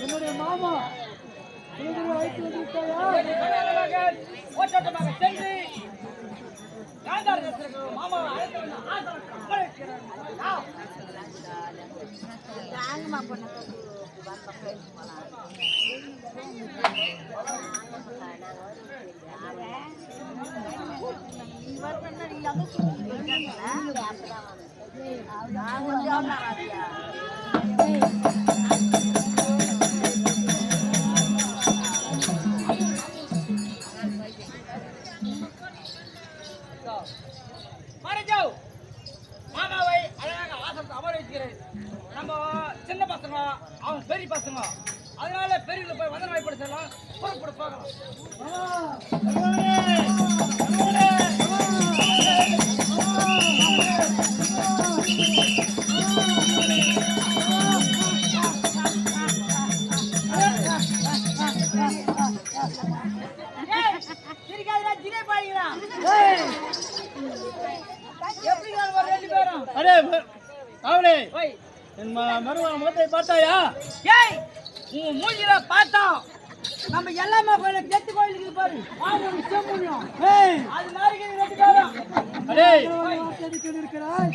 என்னுடைய மாமா அழைத்து வந்திருக்காயா? சென்று மாமாவை அழைத்து மாமாவை அழகாக ஆசனத்தை அமர வைக்கிறேன். நம்ம சின்ன பசங்க அவன் பெரிய பசங்க, அதனால பெரியவங்களை போய் வந்தன வாய்ப்படுத்தலாம். புறப்பட போகலாம். முகத்தை பார்த்தாயா? உன் மூஞ்சில பார்த்தா நம்ம எல்லாமே கோயிலுக்கு நெத்து கோயிலுக்கு பாரு அது மாதிரி ரெண்டு பேரும் இருக்கிறாய்.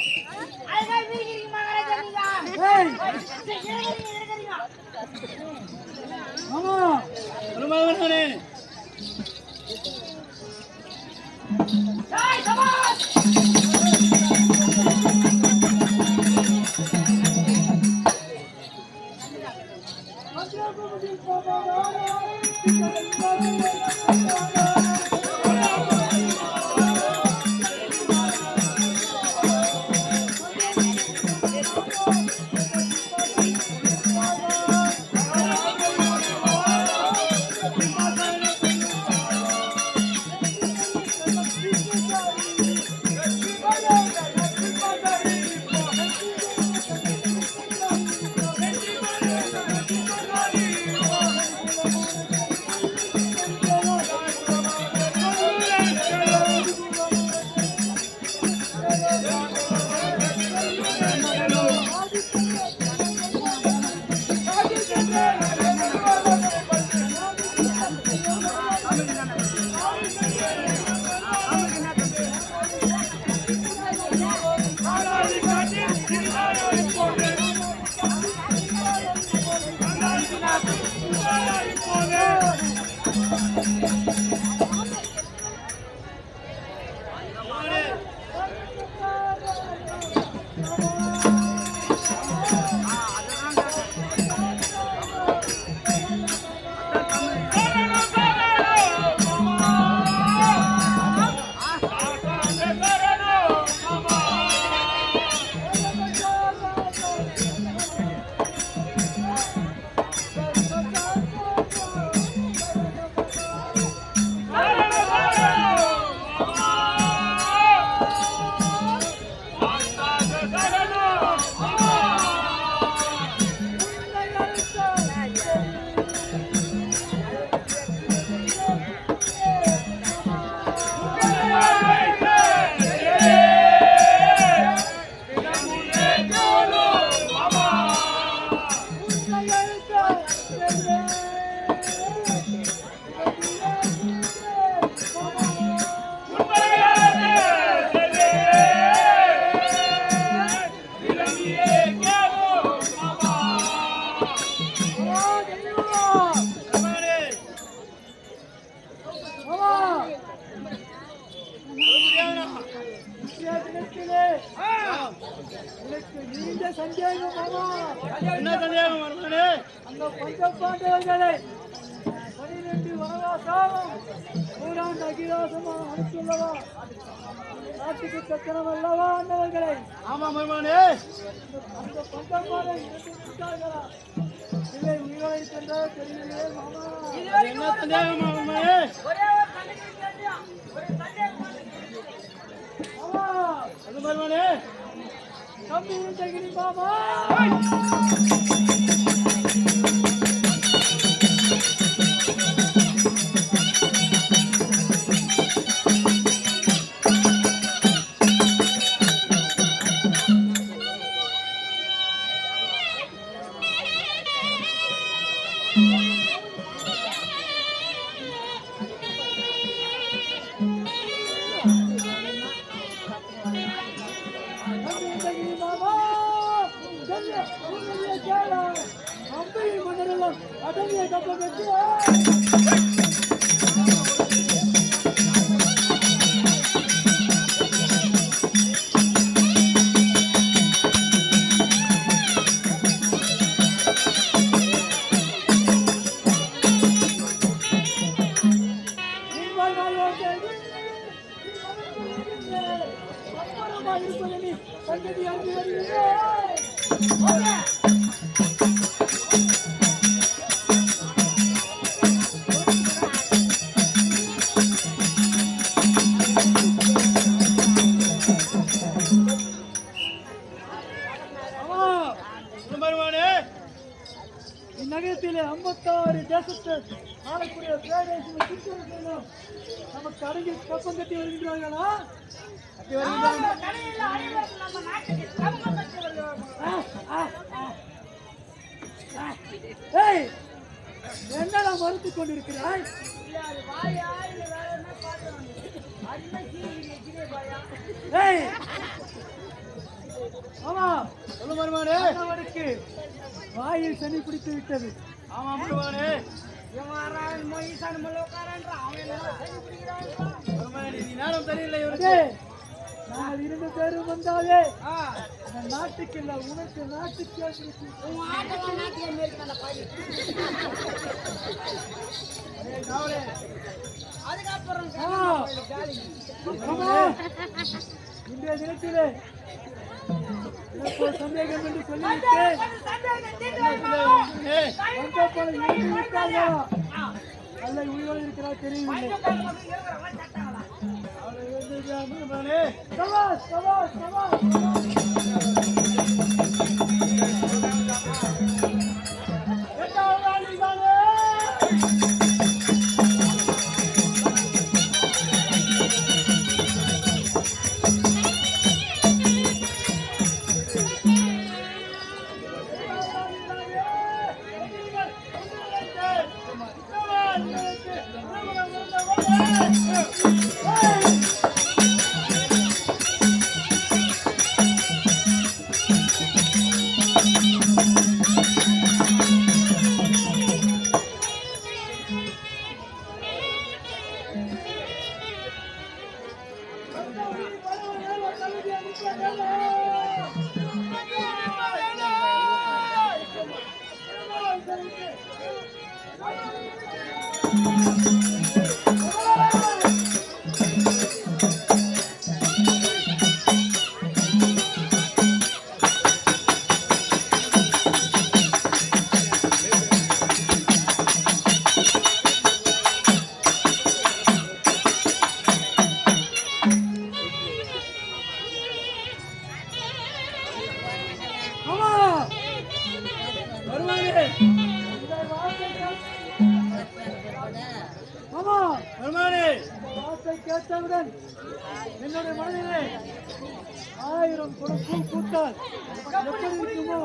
அந்த பஞ்சபாண்டவர்களை 12 வனவாசம் நூறாண்டு அகிலாசமாக அனுப்பியுள்ளவா நாட்டுக்கு சக்கரம் அல்லவா அண்ணவர்களை? ஆமா மருமகனே, அந்த பஞ்சபாண்டை விட்டார்களா? இதை உயிரோடு சென்ற தெரியலையே மாமா. என்ன சந்தேகம் மருமகனே? ஒரே ஒரு மாமா அது மருமகனே, தம்பி தகிரி மாமா. சும்மா இருப்பதை நீ சங்கதி அறிந்து வருகிறேன். இந்நகரத்திலே 56 தேசத்தை ஆளக்கூடிய பேரரசு சிற்றரசர்களும் நமக்கு அடங்கி கப்பம் கட்டி வருகிறார்களா? என்னடா மறுத்துக் கொண்டிருக்கிறாய்? ஆமா சொல்ல வருமானே, அவனுக்கு வாயில் சனி பிடித்து விட்டது. ஆமா வருமானே, நேரம் சரியில்லை இவருக்கு. நாங்கள் 2 பேரும் வந்தாலே நாட்டுக்கு இல்ல உனக்கு நாட்டுக்கு இன்றைய தினத்திலே சந்தேகம் என்று சொல்லிவிட்டேன். அல்ல உயிரோடு இருக்கிறார் தெரியவில்லை. சவாஸ் சவாஸ் சவாஸ். கேட்டவுடன் என்னுடைய மனதிலே 1000 குடம் பூ பூத்தால் எப்படி இருக்குமோ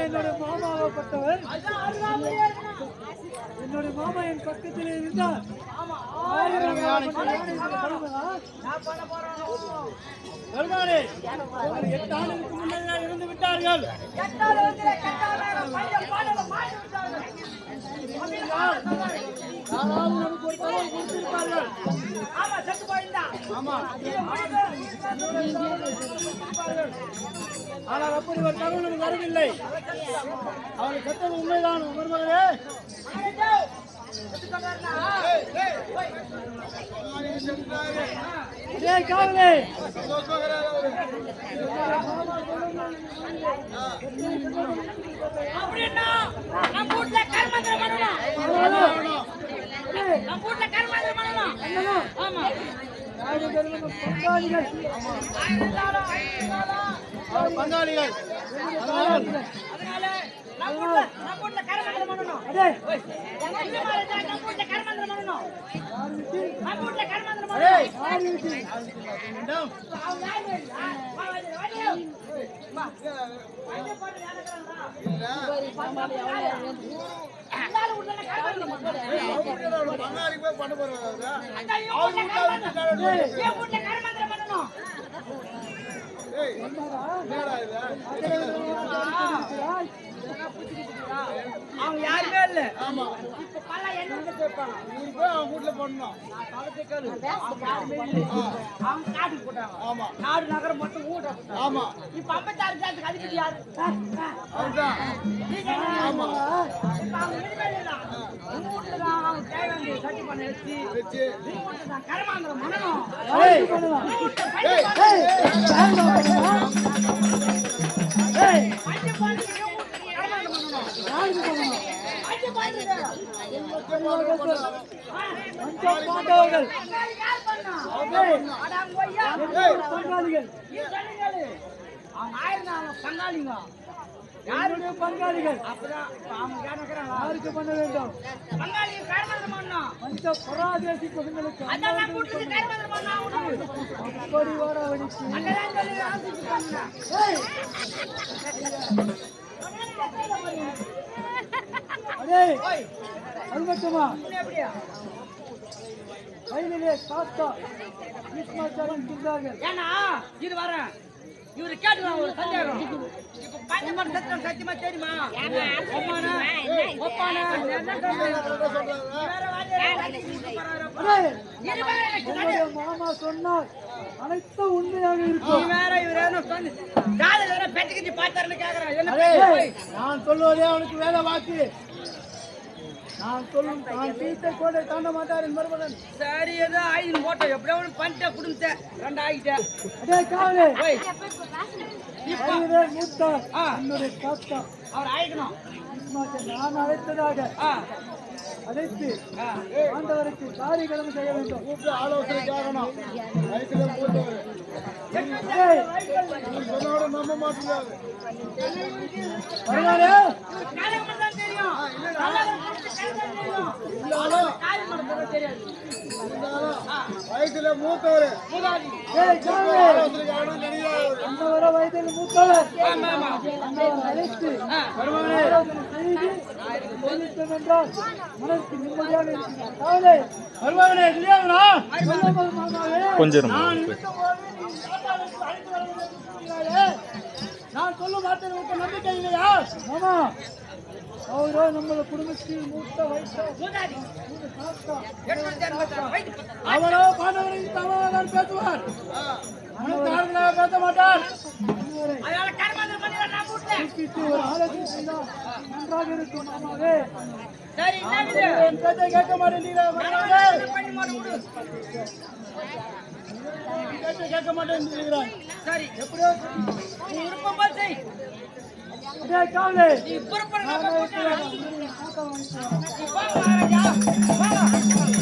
என்னுடைய மாமாவப்பட்டவர். என்னுடைய மாமா என் பக்கத்திலே இருந்தார். 8 ஆண்டுகளுக்கு முன்னே இருந்து விட்டார்கள். ஆனால் அப்படி ஒரு தகவல் வரவில்லை. அவர்கள் சத்தம் உண்மைதான் மருமகளே. பங்காளிகள் அவங்க யாருமே இல்ல. பல்ல என்ன கேட்பாங்க இவரு போய் அவன் வீட்டுல போடணும். நான் சொல்றதை கேளு. அவங்க யாருமே இல்லை. அவங்க காட்டுக்கு போட்டாங்க. ஆமா. நாடு நகரம் மட்டும் ஊட்ட போட்டாங்க. ஆமா. இப்ப 56 ஜாத்துக்கு அதிபதி யாரு? அவர்தான். ஆமா. இப்ப அவங்க இனிமேல் இல்ல. உங்க வீட்டுல தான் அவங்க தேவையான சட்டி பண்ண வச்சு வச்சு. உங்க வீட்டுல தான் கருமாந்திரம் பண்ணணும். ஏய். ஏய், ஏய். ஏய். அஞ்சு பாட்டுக்கு கருமாந்திரம் பண்ணணும். யாருக்கு பண்ணணும்? அஞ்சு பாட்டுக்கு. பாண்டவர்கள். யார் பண்ணா? ஏய். அட அவங்க ஐயா. ஏய், பங்காளிகள். நீ சொல்லுங்களே. அவங்க ஆயிரம் அவங்க பங்காளிங்க. யாருடைய பங்காளிகள்? அப்பதான் இப்ப அவங்க கேட்கறாங்க. யாருக்கு பண்ண வேண்டும்? பங்காளி கருமாந்திரம் பண்ணணும். பஞ்ச பராதேசி பசங்களுக்கு அதான் நான் கூட்டிட்டு கருமாந்திரம் பண்ணா உனக்கு. அப்படி வாராவணிக்கு. அங்கதான் சொல்லி ஆசிச்சு பண்ணேன். ஏய். அடே ஓய், அருமத்தமா இன்னும் எப்படியா? கையிலே தாத்தா பீஷ்மாச்சாரம் சென்றார்கள். ஏன்னா இது வரேன் இவரு கேட்டுக்கலாம் ஒரு சந்தேகம். இப்ப பஞ்சமன் சத்திரம் சத்தியமா தெரியுமா? ஒப்பானா? ஒப்பானா? வேற அடே வாங்க. உங்களுடைய மாமா சொன்னார் அனைத்தும் உண்மையாக நீ இருக்கும். வேற இவரு என்ன சொல்லு காலை வேற பெட்டுக்கிட்டு பார்த்தாருன்னு கேக்குறான். என்ன அடே, பேச்சு? நான் சொல்வதே அவனுக்கு வேலை வாக்கு. நான் சொல்லும் நான் தீர்த்த கோடை தாண்ட மாட்டார் என் மருமகன். சரி ஏதோ ஆயுதம் போட்டோம் எப்படியோ ஒன்று பண்ணிட்ட குடும்பத்தை ரெண்டு ஆகிட்டேன். அடே காவலே போய் இப்ப கையிலே மூத்தார் ஆ. என்னுடைய தாத்தா அவர் ஆயிக்கணும். பீஷ்மாச்சார் நான் அழைத்ததாக அழைத்து ஆண்டவருக்கு காரிய கடமை செய்ய வேண்டும். ஆலோசனை கேட்கணும். வயசுல மூத்தவர். ஏய், சொன்னோட நம்ப மாட்டேங்கிறாரு. வருவாரே? காலைக்கு மட்டும் தான் தெரியும். நல்லா தெரியும். காலை மட்டும் தான் தெரியாது. வயசுல மூத்தவர். மூதாதி. ஏய், காவலே. அந்தவர வயதில் மூத்தவர். ஆமா, ஆமா. அந்தவர் அழைத்து ஆ. ஆலோசனை செய்து சொல்லிட்டோம் என்றால் மனசுக்கு நிம்மதியாக இருக்கிறார். காவலே, வருவாங்களே, இல்லையாங்களா? சொல்லாமல் மாமாவே. நான் இருக்கும்போது நீ தாத்தாவுக்கு அழைத்து வர வேண்டும் என்று சொல்கிறாயே. நான் சொல்லும் வார்த்தை உனக்கு நம்பிக்கை இல்லையா? மாமா, அவரோ நம்ம குடும்பத்தில் மூத்த வயசு மூதாதி. தாத்தா. 886 வயது. அவரோ பாண்டவரை தவறாதான் பேசுவார். மனத்தார்களாக பேச மாட்டார். அதனால கர்மாந்திரம் பண்ணி நான் வீட்டுல. தூக்கிட்டு ஒரு ஆலோசனை செய்தால் நன்றாக இருக்கும் மாமாவே. சரி என்ன இது? என் பேச்சை கேட்க மாட்டேங்கிறீரா மாமாவே? கர்மாந்திரம் பண்ணி மாட்டு விடு. என் பேச்சை கேட்க மாட்டேங்கிறாய். சரி எப்படியோ நீ விருப்பம் போல் செய். அதே காவலே. நீ பொறுப்பு நான் போட்டு தாத்தா வாங்கிக்கிறேன். நீ போங்க மகாராஜா. போங்க.